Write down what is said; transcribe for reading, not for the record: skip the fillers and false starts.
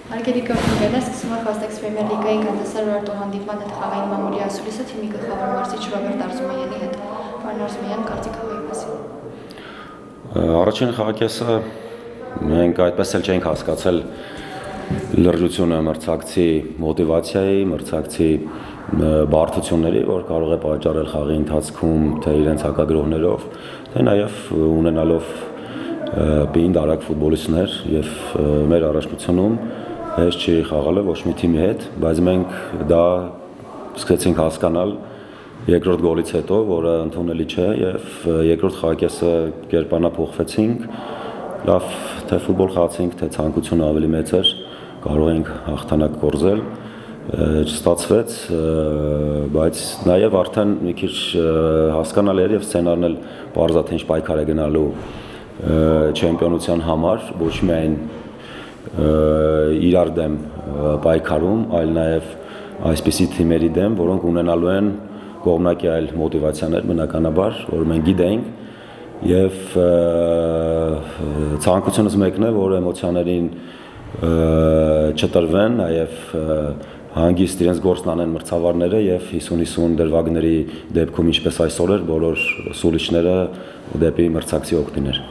Արգելի Գորգինյանը սկսում է Fast Premier League-ի գնդասար օրարտու հանդիպման հետ խաղային մամուլի ասուլիսը թիմի գլխավոր մարզիչ Ռոբերտ Արզումանյանի հետ։ Պարոն Արզումանյան, կարծիք խաղի մասին։ Առաջին խաղակեսը մենք այդպես էլ չենք հասկացել լրջությունը մրցակցի մոտիվացիայի, մրցակցի բարդությունների, որ կարող է պատճառել խաղի ընթացքում թե իրենց հակագրողներով, թե նաև ունենալով պինդ արագ ֆուտբոլիստներ եւ մեր առաջնությունում հեշտ չի խաղալը ոչ մի թիմի հետ, բայց մենք դա սկսեցինք հասկանալ երկրորդ գոլից հետո, որը ընդունելի չէ եւ երկրորդ խաղակեսը կերպանափոխվեցինք, լավ թե ֆուտբոլ խաղացինք, թե ցանկությունը ավելի մեծ էր, կարող ենք հաղթանակ կորզել, չստացվեց, բայց նաեւ արդեն մի քիչ հասկանալ էր եւ սցենարն էլ բարձր թե ինչ պայքար է գնալու չեմպիոնության համար, ոչ միայն իրար դեմ պայքարում, այլ նաև այսպիսի թիմերի դեմ, որոնք ունենալու են կողմնակի այլ մոտիվացիաներ, բնականաբար, որ մենք գիտենք եւ ցանկությունս մեկն է, որ էմոցիաներին չտրվեն, նաև հանգիստ իրենց գործն անեն մրցավարները եւ 50-50 դրվագների դեպքում ինչպես այսօր էր բոլոր սուլիչները դեպի մրցակցի օգտին էր։